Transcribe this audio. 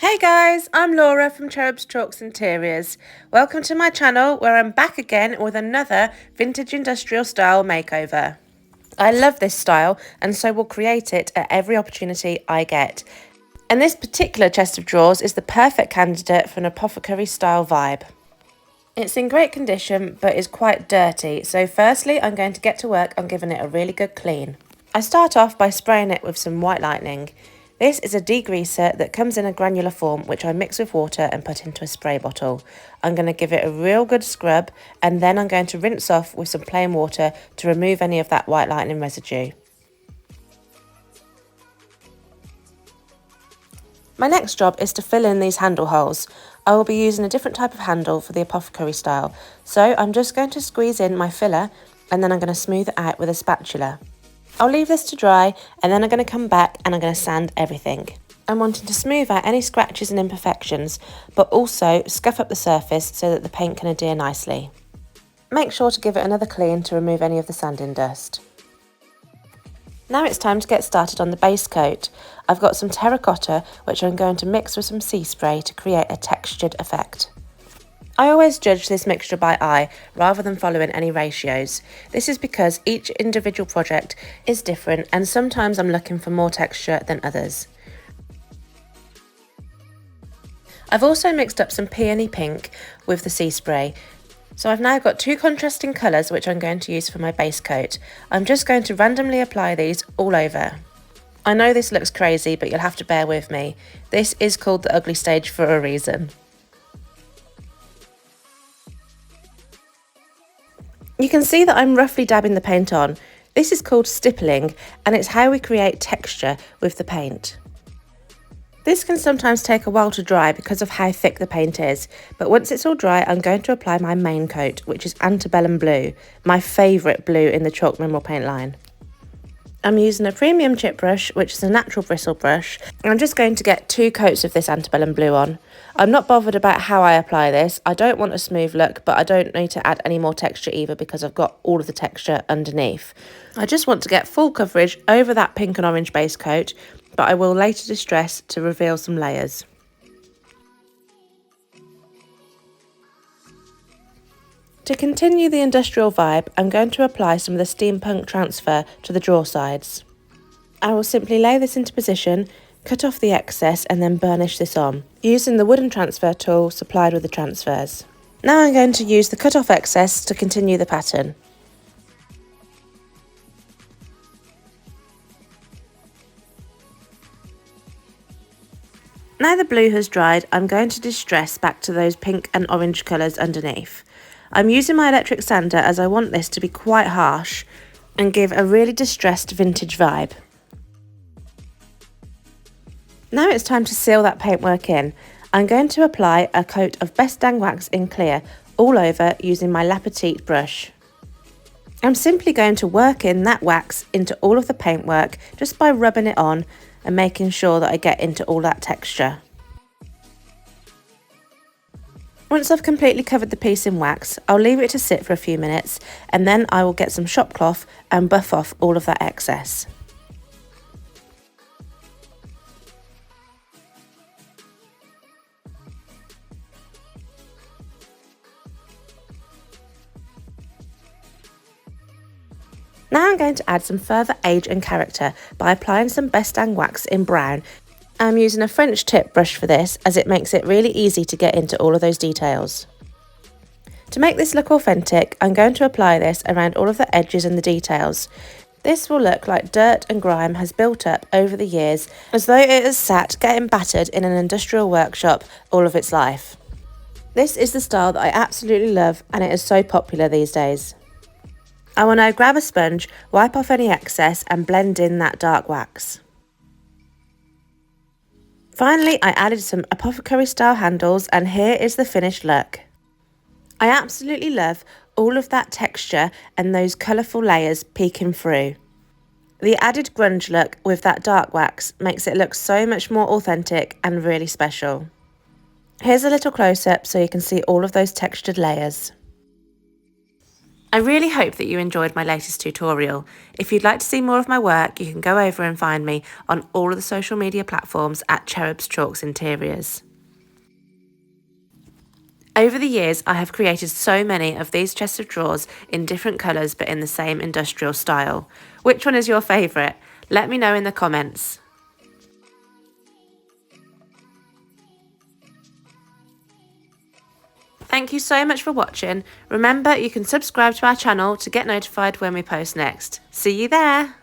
Hey guys, I'm Laura from Cherubs Chalks Interiors. Welcome to my channel where I'm back again with another vintage industrial style makeover. I love this style and so will create it at every opportunity I get. And this particular chest of drawers is the perfect candidate for an apothecary style vibe. It's in great condition but is quite dirty, so firstly I'm going to get to work on giving it a really good clean. I start off by spraying it with some white lightning. This is a degreaser that comes in a granular form which I mix with water and put into a spray bottle. I'm going to give it a real good scrub and then I'm going to rinse off with some plain water to remove any of that white lightning residue. My next job is to fill in these handle holes. I will be using a different type of handle for the apothecary style, so I'm just going to squeeze in my filler and then I'm going to smooth it out with a spatula. I'll leave this to dry and then I'm going to come back and I'm going to sand everything. I'm wanting to smooth out any scratches and imperfections, but also scuff up the surface so that the paint can adhere nicely. Make sure to give it another clean to remove any of the sanding dust. Now it's time to get started on the base coat. I've got some terracotta which I'm going to mix with some sea spray to create a textured effect. I always judge this mixture by eye rather than following any ratios. This is because each individual project is different and sometimes I'm looking for more texture than others. I've also mixed up some peony pink with the sea spray. So I've now got two contrasting colours which I'm going to use for my base coat. I'm just going to randomly apply these all over. I know this looks crazy but you'll have to bear with me. This is called the ugly stage for a reason. You can see that I'm roughly dabbing the paint on. This is called stippling and it's how we create texture with the paint. This can sometimes take a while to dry because of how thick the paint is, but once it's all dry I'm going to apply my main coat, which is antebellum blue, my favourite blue in the chalk mineral paint line. I'm using a premium chip brush, which is a natural bristle brush, and I'm just going to get 2 coats of this antebellum blue on. I'm not bothered about how I apply this. I don't want a smooth look, but I don't need to add any more texture either because I've got all of the texture underneath. I just want to get full coverage over that pink and orange base coat, but I will later distress to reveal some layers. To continue the industrial vibe, I'm going to apply some of the steampunk transfer to the drawer sides. I will simply lay this into position, cut off the excess and then burnish this on, using the wooden transfer tool supplied with the transfers. Now I'm going to use the cut off excess to continue the pattern. Now the blue has dried, I'm going to distress back to those pink and orange colours underneath. I'm using my electric sander as I want this to be quite harsh and give a really distressed vintage vibe. Now it's time to seal that paintwork in. I'm going to apply a coat of Best Dang Wax in clear all over using my La Petite brush. I'm simply going to work in that wax into all of the paintwork just by rubbing it on and making sure that I get into all that texture. Once I've completely covered the piece in wax, I'll leave it to sit for a few minutes and then I will get some shop cloth and buff off all of that excess. Now I'm going to add some further age and character by applying some Best Dang Wax in brown. I'm using a French tip brush for this as it makes it really easy to get into all of those details. To make this look authentic, I'm going to apply this around all of the edges and the details. This will look like dirt and grime has built up over the years, as though it has sat getting battered in an industrial workshop all of its life. This is the style that I absolutely love and it is so popular these days. I will now grab a sponge, wipe off any excess and blend in that dark wax. Finally, I added some apothecary style handles and here is the finished look. I absolutely love all of that texture and those colourful layers peeking through. The added grunge look with that dark wax makes it look so much more authentic and really special. Here's a little close-up so you can see all of those textured layers. I really hope that you enjoyed my latest tutorial. If you'd like to see more of my work, you can go over and find me on all of the social media platforms at Cherubs Chalks Interiors. Over the years, I have created so many of these chests of drawers in different colours but in the same industrial style. Which one is your favourite? Let me know in the comments. Thank you so much for watching. Remember, you can subscribe to our channel to get notified when we post next. See you there!